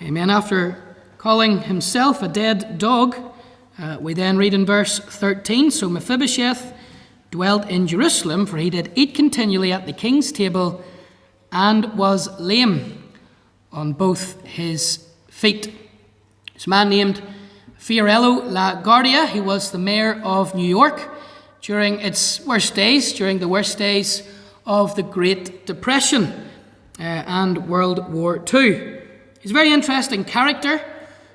Amen. After calling himself a dead dog, we then read in verse 13, "So Mephibosheth dwelt in Jerusalem, for he did eat continually at the king's table, and was lame on both his feet." This man named Fiorello LaGuardia, he was the mayor of New York during its worst days, during the worst days of the Great Depression and World War II. He's a very interesting character.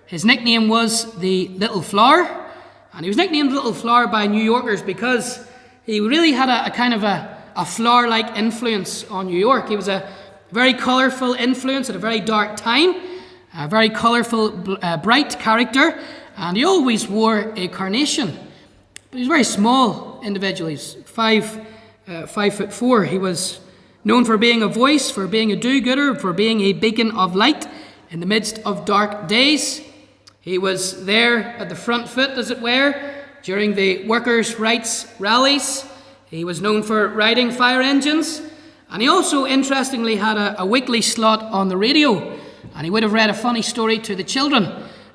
His nickname was the Little Flower, and he was nicknamed Little Flower by New Yorkers because he really had a kind of a flower-like influence on New York. He was a very colourful influence at a very dark time, a very colourful, bright character, and he always wore a carnation. But he's a very small individual. He's 5'4". He was known for being a voice, for being a do-gooder, for being a beacon of light in the midst of dark days. He was there at the front foot, as it were, during the workers' rights rallies. He was known for riding fire engines, and he also, interestingly, had a weekly slot on the radio, and he would have read a funny story to the children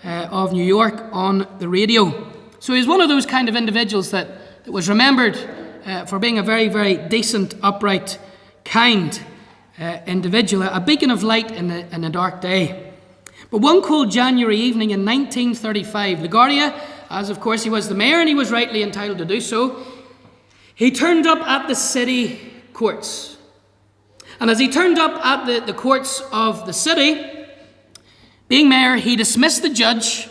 of New York on the radio. So he's one of those kind of individuals that was remembered for being a very, very decent, upright, kind individual, a beacon of light in a dark day. But one cold January evening in 1935, LaGuardia, as of course he was the mayor and he was rightly entitled to do so, he turned up at the city courts. And as he turned up at the courts of the city, being mayor, he dismissed the judge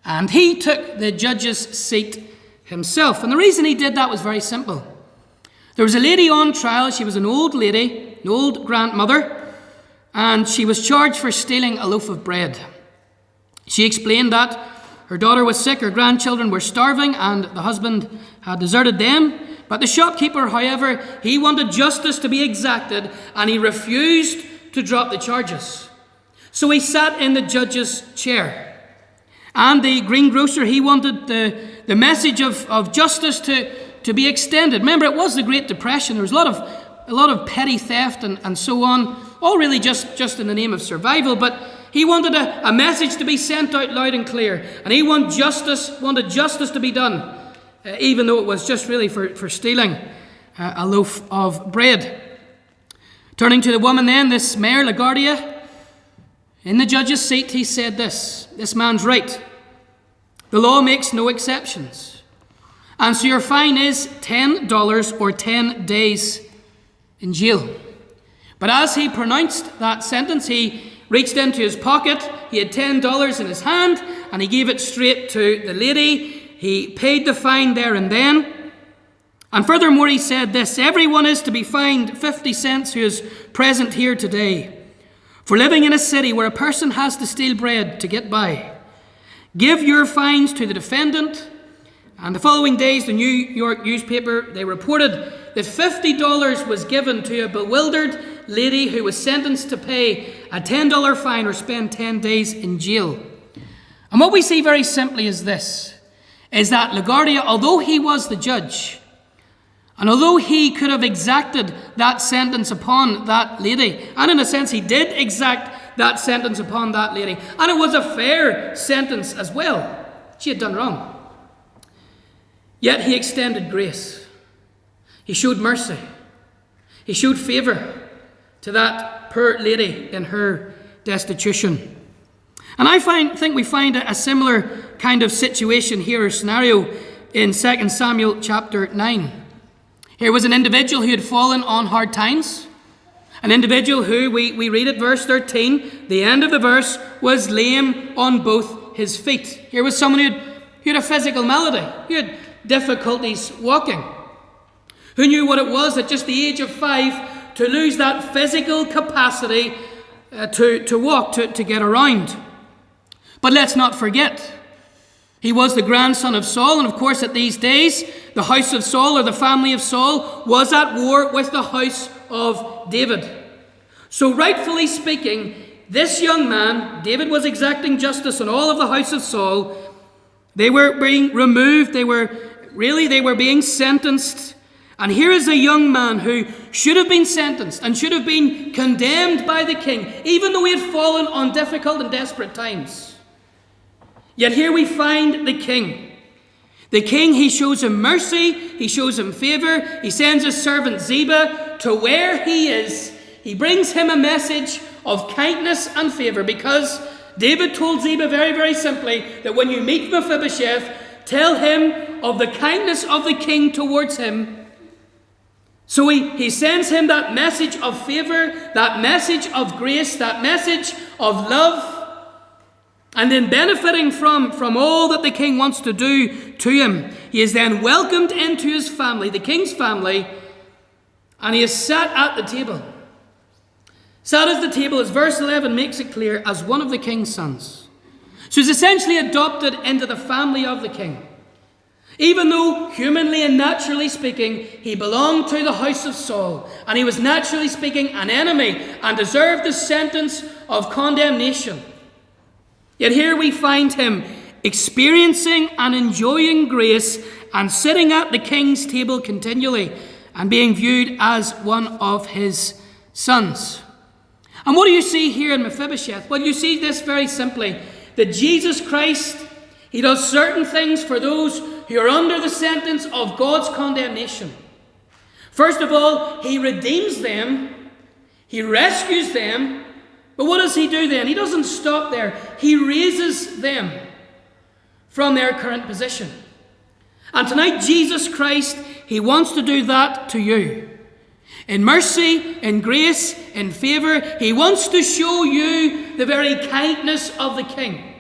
and he took the judge's seat himself. And the reason he did that was very simple. There was a lady on trial. She was an old lady, an old grandmother, and she was charged for stealing a loaf of bread. She explained that her daughter was sick, her grandchildren were starving, and the husband had deserted them. But the shopkeeper, however, he wanted justice to be exacted, and he refused to drop the charges. So he sat in the judge's chair. And the greengrocer, he wanted the message of justice to be extended. Remember, it was the Great Depression. There was a lot of petty theft and so on, all really just in the name of survival. But he wanted a message to be sent out loud and clear, and he wanted justice to be done, even though it was just really for stealing a loaf of bread. Turning to the woman then, this Mayor LaGuardia, in the judge's seat, he said this man's right. The law makes no exceptions. And so your fine is $10 or 10 days in jail. But as he pronounced that sentence, he reached into his pocket. He had $10 in his hand, and he gave it straight to the lady. He paid the fine there and then. And furthermore, he said this: everyone is to be fined 50 cents who is present here today for living in a city where a person has to steal bread to get by. Give your fines to the defendant. And the following days, the New York newspaper, they reported that $50 was given to a bewildered lady who was sentenced to pay a $10 fine or spend 10 days in jail. And what we see very simply is this, is that LaGuardia, although he was the judge, and although he could have exacted that sentence upon that lady, and in a sense he did exact that sentence upon that lady, and it was a fair sentence as well, she had done wrong, yet he extended grace. He showed mercy. He showed favour to that poor lady in her destitution. And I think we find a similar kind of situation here, or scenario, in 2 Samuel chapter 9. Here was an individual who had fallen on hard times. An individual who, we read at verse 13, the end of the verse, was lame on both his feet. Here was someone who had a physical malady, who had difficulties walking, who knew what it was at just the age of 5 to lose that physical capacity to walk, to get around. But let's not forget, he was the grandson of Saul, and of course at these days, the house of Saul, or the family of Saul, was at war with the house of David. So rightfully speaking, this young man, David, was exacting justice on all of the house of Saul. They were being removed, they were being sentenced, And here is a young man who should have been sentenced and should have been condemned by the king, even though he had fallen on difficult and desperate times. Yet here we find the king. The king, he shows him mercy, he shows him favor, he sends his servant Ziba to where he is. He brings him a message of kindness and favor, because David told Ziba very, very simply that when you meet Mephibosheth, tell him of the kindness of the king towards him. So he sends him that message of favor, that message of grace, that message of love. And then, benefiting from all that the king wants to do to him, he is then welcomed into his family, the king's family, and he is sat at the table. Sat at the table, as verse 11 makes it clear, as one of the king's sons. So he's essentially adopted into the family of the king. Even though, humanly and naturally speaking, he belonged to the house of Saul, and he was naturally speaking an enemy and deserved the sentence of condemnation. Yet here we find him experiencing and enjoying grace and sitting at the king's table continually and being viewed as one of his sons. And what do you see here in Mephibosheth? Well, you see this very simply, that Jesus Christ, he does certain things for those who are under the sentence of God's condemnation. First of all, he redeems them, he rescues them, but what does he do then? He doesn't stop there. He raises them from their current position. And tonight, Jesus Christ, he wants to do that to you. In mercy, in grace, in favor, he wants to show you the very kindness of the King.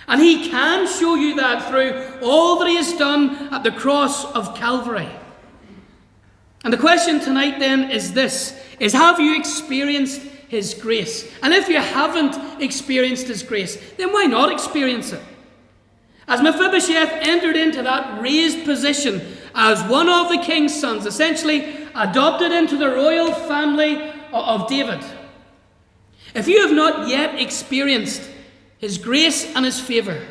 And he can show you that through all that he has done at the cross of Calvary. And the question tonight then is this, is have you experienced his grace? And if you haven't experienced his grace, then why not experience it? As Mephibosheth entered into that raised position as one of the king's sons, essentially adopted into the royal family of David, if you have not yet experienced his grace and his favor,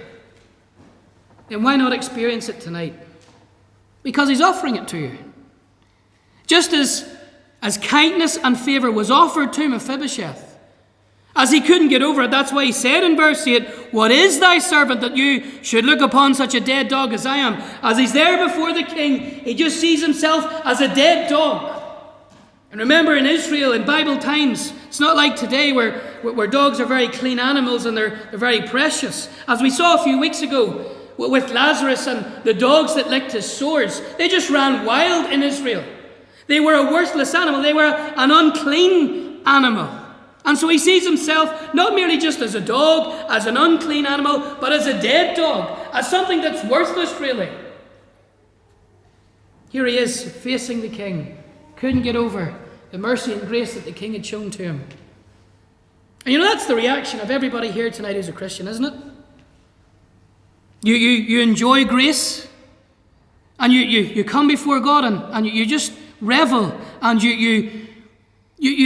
then why not experience it tonight? Because he's offering it to you. Just as kindness and favor was offered to Mephibosheth, as he couldn't get over it, that's why he said in verse 8, "What is thy servant that you should look upon such a dead dog as I am?" As he's there before the king, he just sees himself as a dead dog. And remember, in Israel, in Bible times, it's not like today where dogs are very clean animals and they're very precious. As we saw a few weeks ago with Lazarus and the dogs that licked his sores, they just ran wild in Israel. They were a worthless animal. They were an unclean animal. And so he sees himself not merely just as a dog, as an unclean animal, but as a dead dog, as something that's worthless, really. Here he is, facing the king. Couldn't get over the mercy and grace that the king had shown to him. And you know, that's the reaction of everybody here tonight who's a Christian, isn't it? You enjoy grace, and you come before God, and you just revel, and you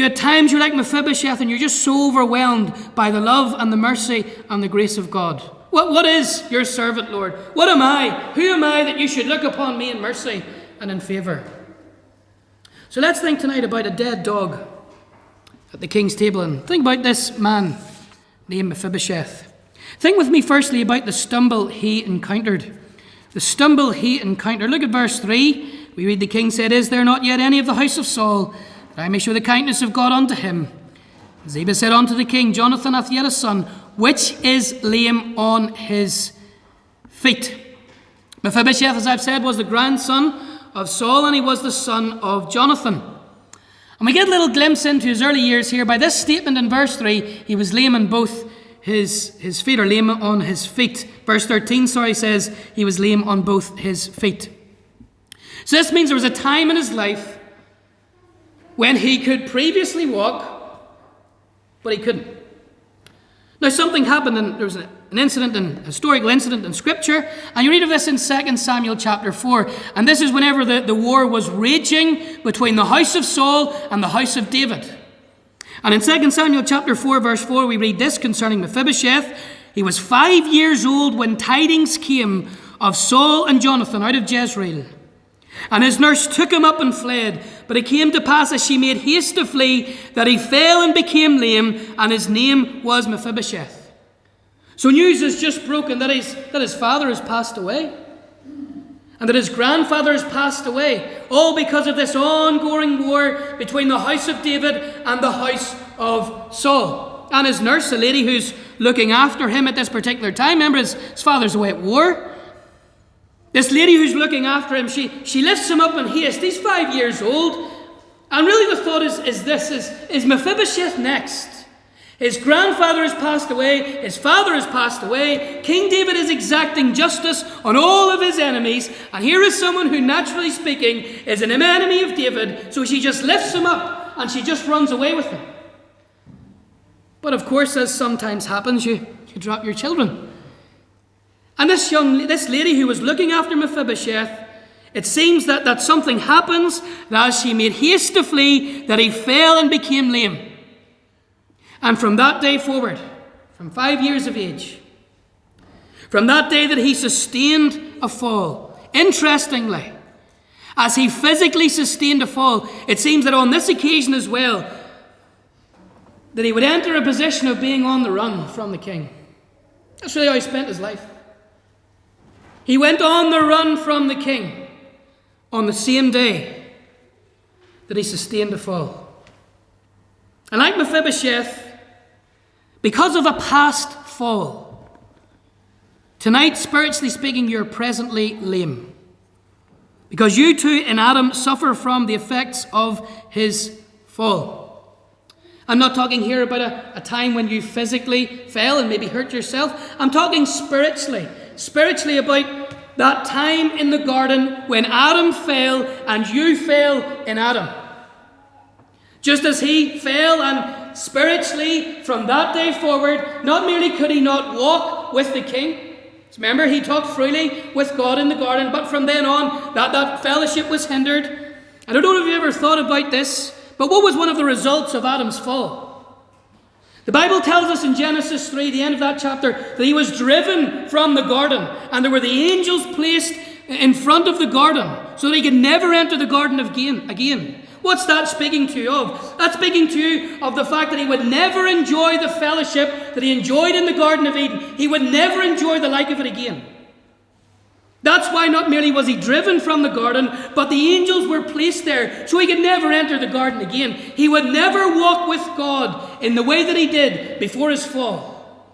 at times you're like Mephibosheth, and you're just so overwhelmed by the love and the mercy and the grace of God. What is your servant, Lord? What am I? Who am I that you should look upon me in mercy and in favor? So let's think tonight about a dead dog at the king's table, and think about this man named Mephibosheth. Think with me firstly about the stumble he encountered. The stumble he encountered. Look at verse 3. We read, "The king said, Is there not yet any of the house of Saul, that I may show the kindness of God unto him? Ziba said unto the king, Jonathan hath yet a son, which is lame on his feet." Mephibosheth, as I've said, was the grandson of Saul, and he was the son of Jonathan. And we get a little glimpse into his early years here. By this statement in verse 3, he was lame on both his feet, or lame on his feet. Verse 13, says he was lame on both his feet. So this means there was a time in his life when he could previously walk, but he couldn't. Now something happened, and there was an incident, an historical incident in Scripture, and you read of this in 2 Samuel chapter 4. And this is whenever the war was raging between the house of Saul and the house of David. And in 2 Samuel chapter 4, verse 4, we read this concerning Mephibosheth. He was 5 years old when tidings came of Saul and Jonathan out of Jezreel. And his nurse took him up and fled. But it came to pass, as she made haste to flee, that he fell and became lame, and his name was Mephibosheth. So news is just broken that his father has passed away, and that his grandfather has passed away, all because of this ongoing war between the house of David and the house of Saul. And his nurse, the lady who's looking after him at this particular time, remember his father's away at war. This lady who's looking after him, she lifts him up in haste. He's 5 years old. And really the thought is Mephibosheth next? His grandfather has passed away. His father has passed away. King David is exacting justice on all of his enemies. And here is someone who, naturally speaking, is an enemy of David. So she just lifts him up and she just runs away with him. But of course, as sometimes happens, you drop your children. And this lady who was looking after Mephibosheth, it seems that something happens, that as she made haste to flee, that he fell and became lame. And from that day forward, from 5 years of age, from that day that he sustained a fall, interestingly, as he physically sustained a fall, it seems that on this occasion as well, that he would enter a position of being on the run from the king. That's really how he spent his life. He went on the run from the king on the same day that he sustained a fall. And like Mephibosheth, because of a past fall, tonight, spiritually speaking, you're presently lame. Because you too in Adam suffer from the effects of his fall. I'm not talking here about a time when you physically fell and maybe hurt yourself. I'm talking spiritually about that time in the garden when Adam fell and you fell in Adam. Just as he fell, and spiritually from that day forward, not merely could he not walk with the king. Remember, he talked freely with God in the garden, but from then on, that fellowship was hindered. And I don't know if you ever thought about this, but what was one of the results of Adam's fall? The Bible tells us in Genesis 3, the end of that chapter, that he was driven from the garden, and there were the angels placed in front of the garden so that he could never enter the garden again. What's that speaking to you of? That's speaking to you of the fact that he would never enjoy the fellowship that he enjoyed in the Garden of Eden. He would never enjoy the like of it again. That's why not merely was he driven from the garden, but the angels were placed there so he could never enter the garden again. He would never walk with God in the way that he did before his fall.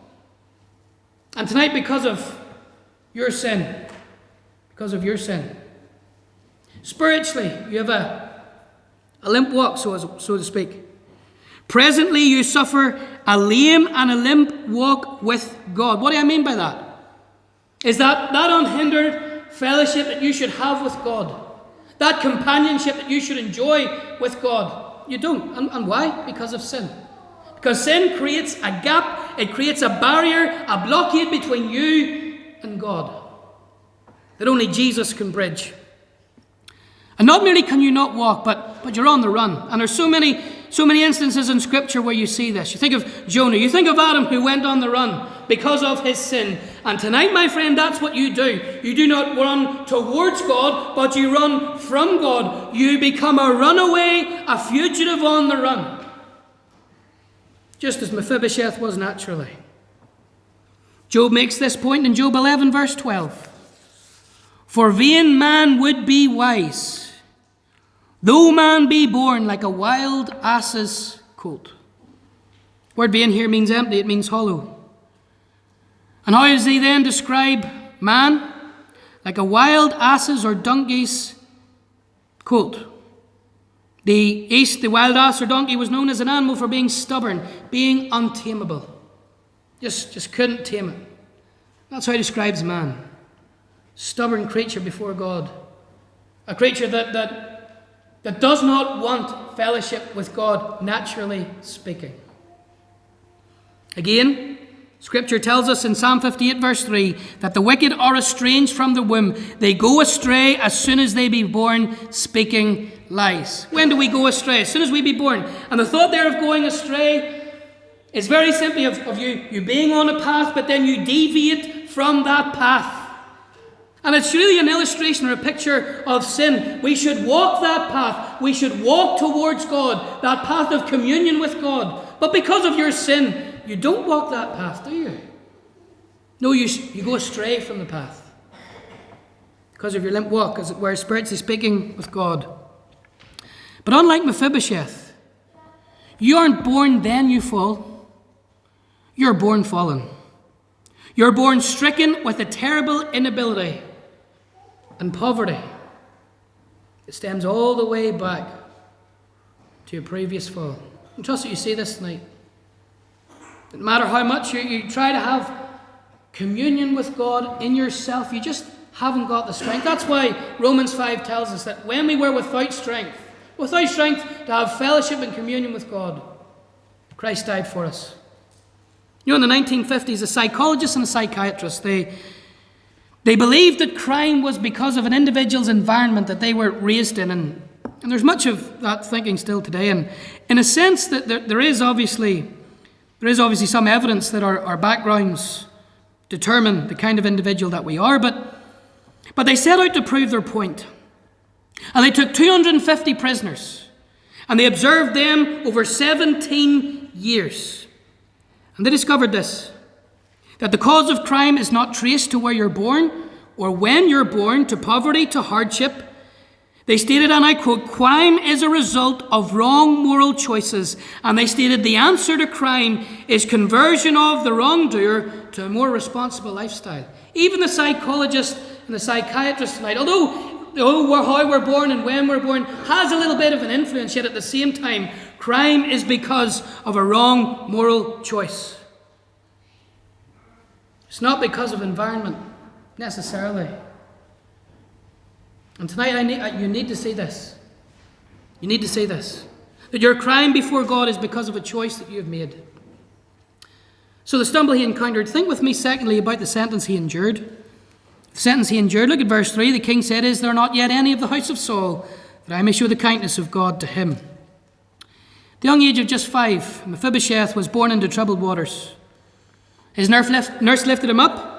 And tonight, because of your sin, spiritually, you have a limp walk, so to speak. Presently, you suffer a lame and a limp walk with God. What do I mean by that? Is that unhindered fellowship that you should have with God, that companionship that you should enjoy with God. You don't. And why? Because of sin. Because sin creates a gap, it creates a barrier, a blockade between you and God that only Jesus can bridge. And not merely can you not walk, but you're on the run. And there's so many instances in Scripture where you see this. You think of Jonah, you think of Adam who went on the run because of his sin. And tonight, my friend, that's what you do. You do not run towards God, but you run from God. You become a runaway, a fugitive on the run. Just as Mephibosheth was naturally. Job makes this point in Job 11, verse 12. For vain man would be wise, though man be born like a wild ass's colt. Word vain here means empty, it means hollow. And how does he then describe man? Like a wild ass's or donkey's colt. The East, the wild ass or donkey was known as an animal for being stubborn, being untamable. Just couldn't tame it. That's how he describes man. Stubborn creature before God. A creature that does not want fellowship with God, naturally speaking. Again, Scripture tells us in Psalm 58 verse 3 that the wicked are estranged from the womb. They go astray as soon as they be born, speaking lies. When do we go astray? As soon as we be born. And the thought there of going astray is very simply of you being on a path, but then you deviate from that path. And it's really an illustration or a picture of sin. We should walk that path. We should walk towards God, that path of communion with God. But because of your sin, you don't walk that path, do you? No, you go astray from the path. Because of your limp walk, as it were, spiritually speaking, with God. But unlike Mephibosheth, you aren't born then you fall. You're born fallen. You're born stricken with a terrible inability and poverty. It stems all the way back to your previous fall. I trust that you see this tonight. No matter how much you try to have communion with God in yourself, you just haven't got the strength. That's why Romans 5 tells us that when we were without strength to have fellowship and communion with God, Christ died for us. You know, in the 1950s, a psychologist and a psychiatrist, they believed that crime was because of an individual's environment that they were raised in. And there's much of that thinking still today. And in a sense, that there is obviously some evidence that our backgrounds determine the kind of individual that we are. But they set out to prove their point. And they took 250 prisoners. And they observed them over 17 years. And they discovered this, that the cause of crime is not traced to where you're born or when you're born, to poverty, to hardship. They stated, and I quote, crime is a result of wrong moral choices. And they stated the answer to crime is conversion of the wrongdoer to a more responsible lifestyle. Even the psychologist and the psychiatrist tonight, although how we're born and when we're born has a little bit of an influence, yet at the same time, crime is because of a wrong moral choice. It's not because of environment, necessarily. And tonight you need to see this. You need to see this. That your crime before God is because of a choice that you have made. So the stumble he encountered. Think with me secondly about the sentence he endured. The sentence he endured. Look at verse 3. The king said, "Is there not yet any of the house of Saul, that I may show the kindness of God to him?" The young age of just 5, Mephibosheth was born into troubled waters. His nurse lifted him up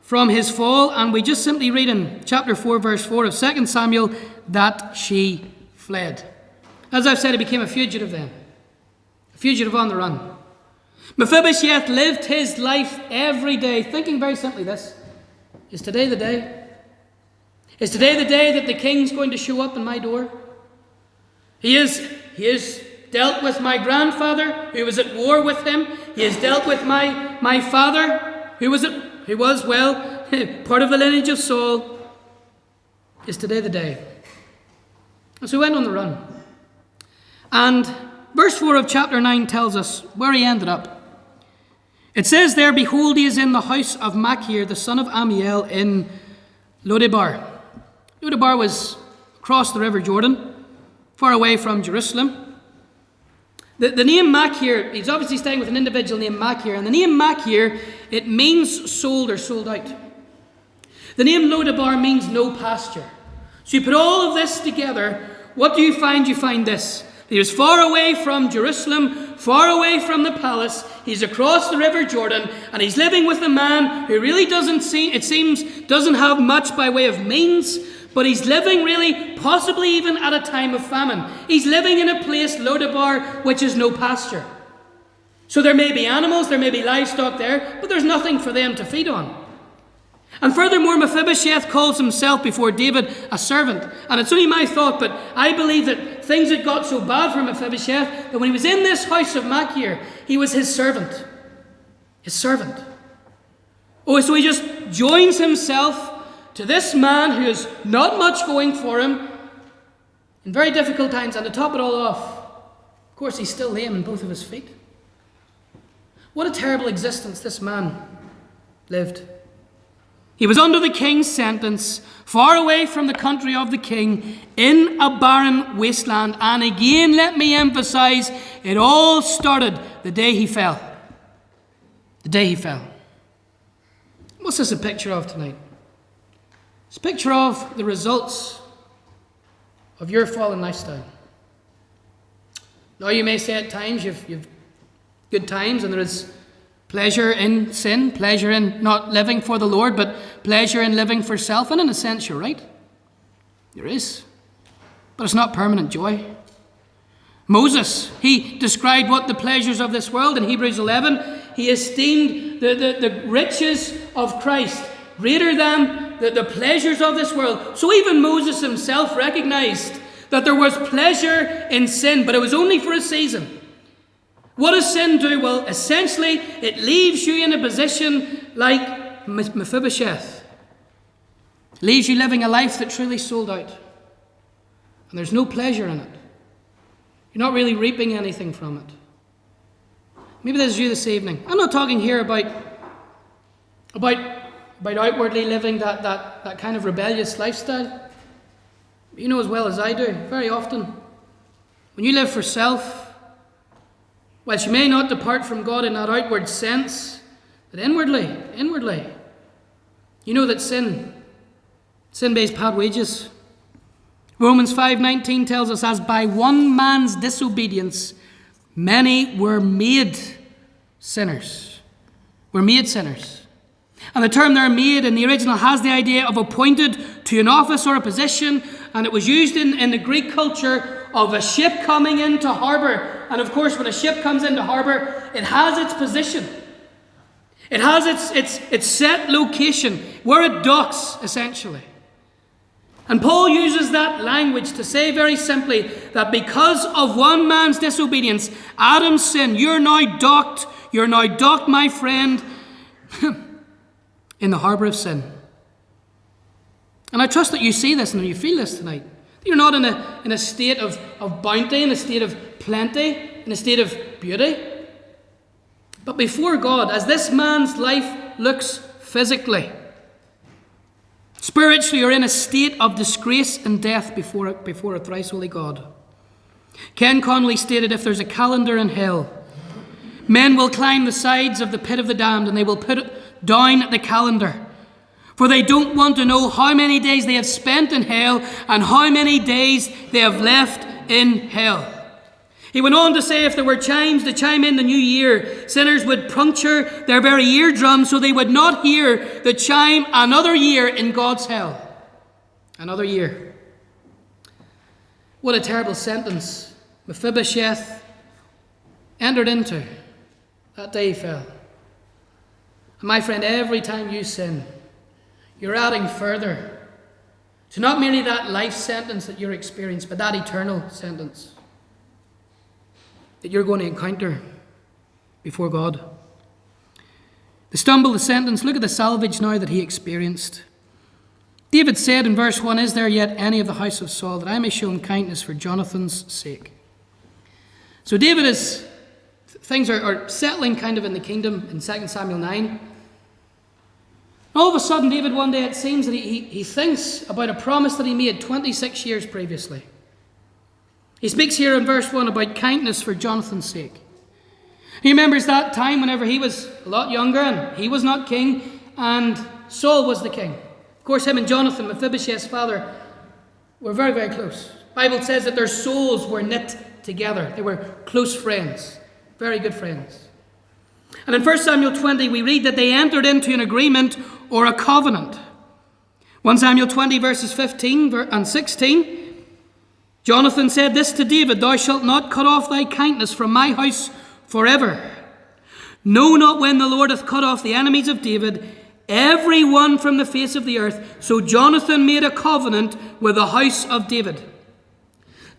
from his fall, and we just simply read in chapter 4, verse 4 of 2 Samuel, that she fled. As I've said, he became a fugitive then. A fugitive on the run. Mephibosheth lived his life every day, thinking very simply this: is today the day? Is today the day that the king's going to show up in my door? He is dealt with my grandfather, who was at war with him. He has dealt with my father, who was part of the lineage of Saul. Is today the day? And so he went on the run. And verse 4 of chapter 9 tells us where he ended up. It says there, "Behold, he is in the house of Machir, the son of Amiel, in Lodebar." Lodebar was across the river Jordan, far away from Jerusalem. The name Machir, he's obviously staying with an individual named Machir, and the name Machir, it means sold or sold out. The name Lodebar means no pasture. So you put all of this together, what do you find? You find this. He was far away from Jerusalem, far away from the palace. He's across the river Jordan, and he's living with a man who really doesn't have much by way of means, but he's living really, possibly even at a time of famine. He's living in a place, Lodebar, which is no pasture. So there may be animals, there may be livestock there, but there's nothing for them to feed on. And furthermore, Mephibosheth calls himself before David a servant. And it's only my thought, but I believe that things had got so bad for Mephibosheth that when he was in this house of Machir, he was his servant. His servant. Oh, so he just joins himself to this man who has not much going for him in very difficult times. And to top it all off, of course, he's still lame in both of his feet. What a terrible existence this man lived. He was under the king's sentence, far away from the country of the king, in a barren wasteland. And again, let me emphasize, it all started the day he fell. The day he fell. What's this a picture of tonight? It's a picture of the results of your fallen lifestyle. Now you may say at times you've good times and there is Pleasure in sin, pleasure in not living for the Lord, but pleasure in living for self. And in a sense, you're right. There is. But it's not permanent joy. Moses, he described what the pleasures of this world in Hebrews 11. He esteemed the riches of Christ greater than the pleasures of this world. So even Moses himself recognized that there was pleasure in sin, but it was only for a season. What does sin do? Well, essentially, it leaves you in a position like Mephibosheth. It leaves you living a life that truly sold out. And there's no pleasure in it. You're not really reaping anything from it. Maybe this is you this evening. I'm not talking here about outwardly living that kind of rebellious lifestyle. You know as well as I do, very often, when you live for self, whilst you may not depart from God in that outward sense, that inwardly, you know that sin pays bad wages. Romans 5:19 tells us, as by one man's disobedience, many were made sinners. Were made sinners. And the term there, made, in the original has the idea of appointed to an office or a position, and it was used in the Greek culture of a ship coming into harbour. And of course, when a ship comes into harbour, it has its position. It has its set location, where it docks, essentially. And Paul uses that language to say very simply that because of one man's disobedience, Adam's sin, you're now docked, my friend, in the harbour of sin. And I trust that you see this and you feel this tonight. You're not in a state of bounty, in a state of plenty, in a state of beauty. But before God, as this man's life looks physically, spiritually, you're in a state of disgrace and death before a thrice holy God. Ken Connolly stated, if there's a calendar in hell, men will climb the sides of the pit of the damned and they will put it down the calendar. For they don't want to know how many days they have spent in hell and how many days they have left in hell. He went on to say if there were chimes to chime in the new year, sinners would puncture their very eardrums so they would not hear the chime another year in God's hell. Another year. What a terrible sentence Mephibosheth entered into. That day he fell. And my friend, every time you sin, you're adding further to not merely that life sentence that you're experiencing, but that eternal sentence that you're going to encounter before God. The stumble, the sentence, look at the salvage now that he experienced. David said in verse 1, is there yet any of the house of Saul that I may show him kindness for Jonathan's sake? So things are settling kind of in the kingdom in 2 Samuel 9. All of a sudden, David, one day, it seems that he thinks about a promise that he made 26 years previously. He speaks here in verse 1 about kindness for Jonathan's sake. He remembers that time whenever he was a lot younger and he was not king and Saul was the king. Of course, him and Jonathan, Mephibosheth's father, were very, very close. The Bible says that their souls were knit together. They were close friends, very good friends. And in 1 Samuel 20, we read that they entered into an agreement or a covenant. 1 Samuel 20, verses 15 and 16, Jonathan said this to David, thou shalt not cut off thy kindness from my house forever. No, not when the Lord hath cut off the enemies of David, every one from the face of the earth. So Jonathan made a covenant with the house of David.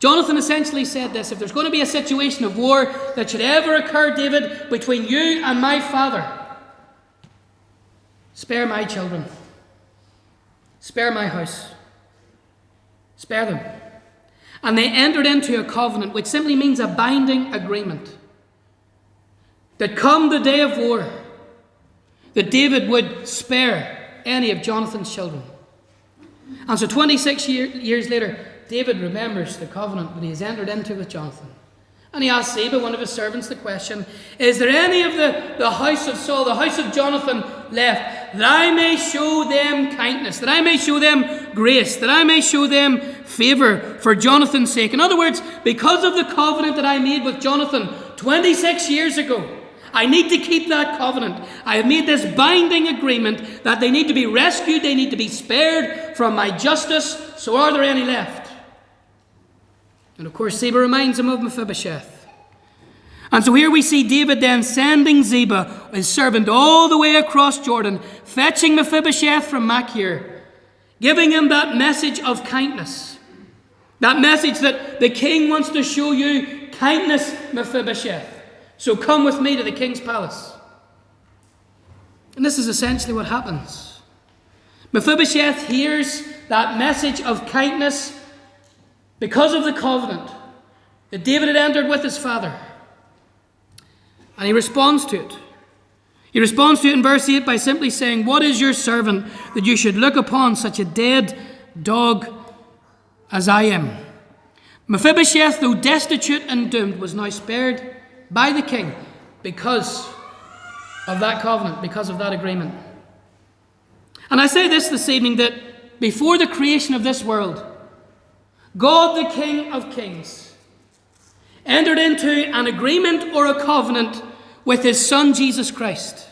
Jonathan essentially said this, if there's going to be a situation of war that should ever occur, David, between you and my father, spare my children, spare my house, spare them. And they entered into a covenant, which simply means a binding agreement, that come the day of war, that David would spare any of Jonathan's children. And so 26 years later, David remembers the covenant that he has entered into with Jonathan. And he asks Ziba, one of his servants, the question, is there any of the house of Saul, the house of Jonathan left, that I may show them kindness, that I may show them grace, that I may show them favour for Jonathan's sake? In other words, because of the covenant that I made with Jonathan 26 years ago, I need to keep that covenant. I have made this binding agreement that they need to be rescued, they need to be spared from my justice, so are there any left? And of course, Ziba reminds him of Mephibosheth. And so here we see David then sending Ziba, his servant, all the way across Jordan, fetching Mephibosheth from Machir, giving him that message of kindness. That message that the king wants to show you kindness, Mephibosheth. So come with me to the king's palace. And this is essentially what happens. Mephibosheth hears that message of kindness because of the covenant that David had entered with his father. And he responds to it. He responds to it in verse 8 by simply saying, "What is your servant that you should look upon such a dead dog as I am?" Mephibosheth, though destitute and doomed, was now spared by the king because of that covenant, because of that agreement. And I say this evening, that before the creation of this world, God, the King of Kings, entered into an agreement or a covenant with his Son, Jesus Christ.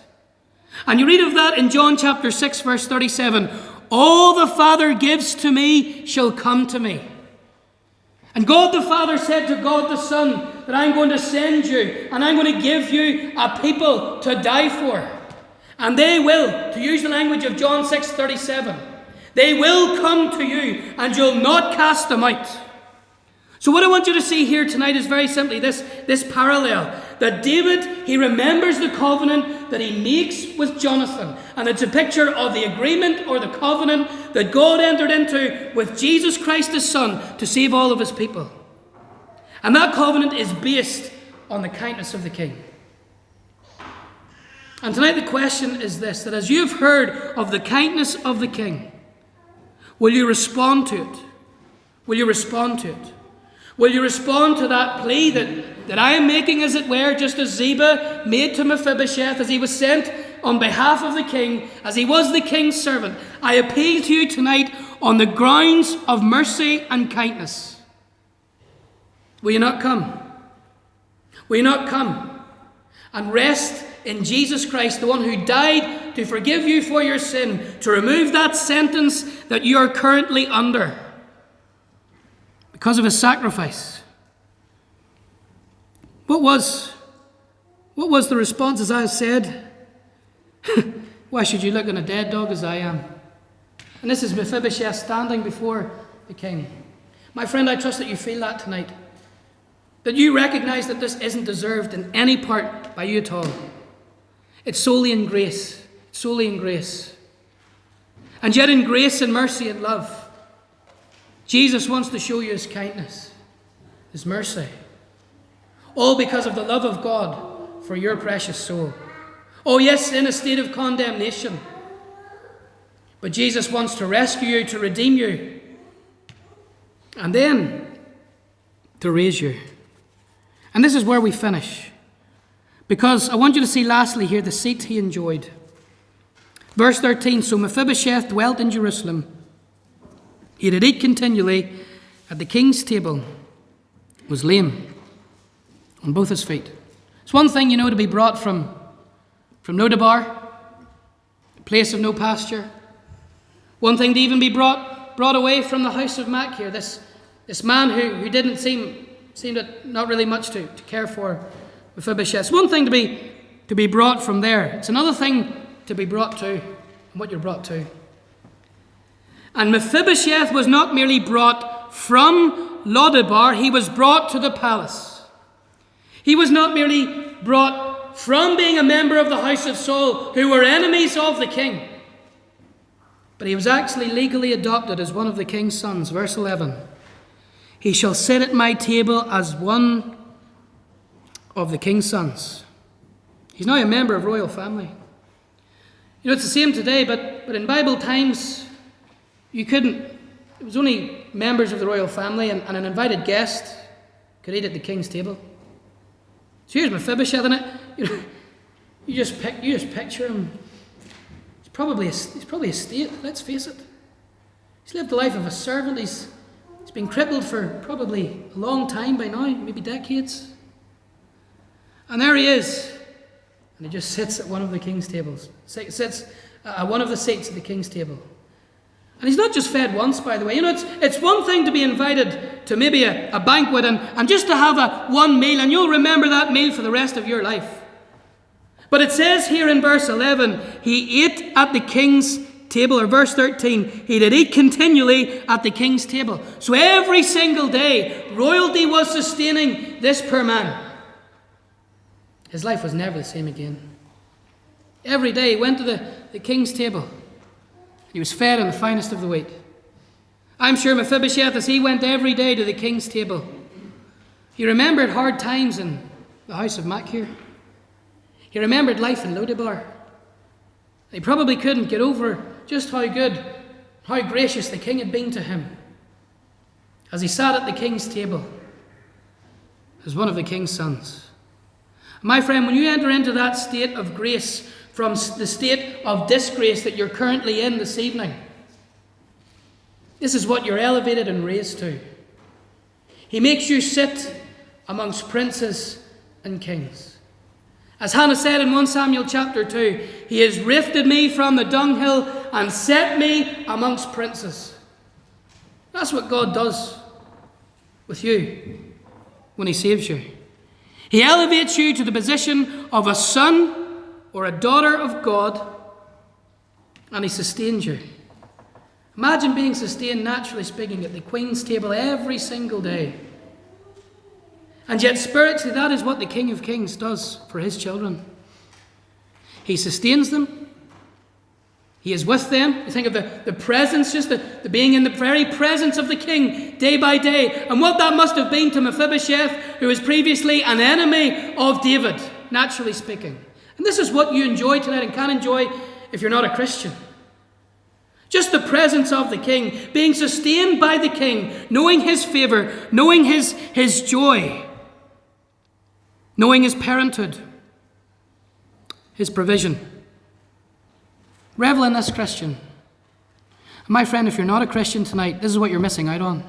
And you read of that in John chapter 6, verse 37. "All the Father gives to me shall come to me." And God the Father said to God the Son that I'm going to send you and I'm going to give you a people to die for. And they will, to use the language of John 6:37, they will come to you and you'll not cast them out. So what I want you to see here tonight is very simply this parallel. That David, he remembers the covenant that he makes with Jonathan. And it's a picture of the agreement or the covenant that God entered into with Jesus Christ his Son to save all of his people. And that covenant is based on the kindness of the king. And tonight the question is this, that as you've heard of the kindness of the king, will you respond to it? Will you respond to it? Will you respond to that plea that I am making, as it were, just as Ziba made to Mephibosheth as he was sent on behalf of the king, as he was the king's servant? I appeal to you tonight on the grounds of mercy and kindness. Will you not come? Will you not come and rest in Jesus Christ, the one who died to forgive you for your sin, to remove that sentence that you are currently under because of his sacrifice? What was the response? As I said, "Why should you look on a dead dog as I am?" And this is Mephibosheth standing before the king. My friend, I trust that you feel that tonight. That you recognize that this isn't deserved in any part by you at all. It's solely in grace. It's solely in grace. And yet in grace and mercy and love, Jesus wants to show you his kindness, his mercy. All because of the love of God for your precious soul. Oh yes, in a state of condemnation. But Jesus wants to rescue you, to redeem you, and then to raise you. And this is where we finish. Because I want you to see lastly here the seat he enjoyed. Verse 13, "So Mephibosheth dwelt in Jerusalem. He did eat continually at the king's table, was lame on both his feet." It's one thing, to be brought from Lodabar, a place of no pasture. One thing to even be brought away from the house of Machir, this man who didn't seem to not really much to care for Mephibosheth. It's one thing to be brought from there. It's another thing to be brought to, and what you're brought to. And Mephibosheth was not merely brought from Lodabar, he was brought to the palace. He was not merely brought from being a member of the house of Saul, who were enemies of the king, but he was actually legally adopted as one of the king's sons. Verse 11, "He shall sit at my table as one of the king's sons." He's now a member of royal family. It's the same today, but in Bible times, it was only members of the royal family and an invited guest could eat at the king's table. So here's Mephibosheth, and you just picture him. He's probably a state, let's face it. He's lived the life of a servant. He's been crippled for probably a long time by now, maybe decades. And there he is, And he just sits at one of the king's tables. Sits at one of the seats at the king's table. And he's not just fed once, by the way. You know, it's one thing to be invited to maybe a banquet and just to have one meal, and you'll remember that meal for the rest of your life. But it says here in verse 11, he ate at the king's table, or verse 13, he did eat continually at the king's table. So every single day, royalty was sustaining this poor man. His life was never the same again. Every day he went to the king's table. He was fed on the finest of the wheat. I'm sure Mephibosheth, as he went every day to the king's table, he remembered hard times in the house of Machir. He remembered life in Lodebar. He probably couldn't get over just how good, how gracious the king had been to him as he sat at the king's table as one of the king's sons. My friend, when you enter into that state of grace from the state of disgrace that you're currently in this evening, this is what you're elevated and raised to. He makes you sit amongst princes and kings. As Hannah said in 1 Samuel chapter 2, he has lifted me from the dunghill and set me amongst princes. That's what God does with you when he saves you. He elevates you to the position of a son or a daughter of God, and he sustains you. Imagine being sustained, naturally speaking, at the Queen's table every single day. And yet spiritually, that is what the King of Kings does for his children. He sustains them. He is with them. You think of the presence, just the being in the very presence of the king day by day. And what that must have been to Mephibosheth, who was previously an enemy of David, naturally speaking. And this is what you enjoy tonight and can enjoy if you're not a Christian. Just the presence of the king, being sustained by the king, knowing his favor, knowing his joy, knowing his parenthood, his provision. Revel in this, Christian. And my friend, if you're not a Christian tonight, this is what you're missing out on.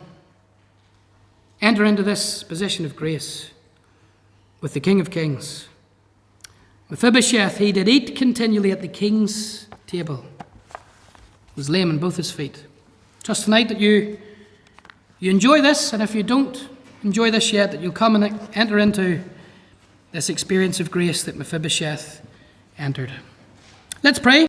Enter into this position of grace with the King of Kings. Mephibosheth, he did eat continually at the king's table. Was lame in both his feet. Trust tonight that you enjoy this, and if you don't enjoy this yet, that you'll come and enter into this experience of grace that Mephibosheth entered. Let's pray.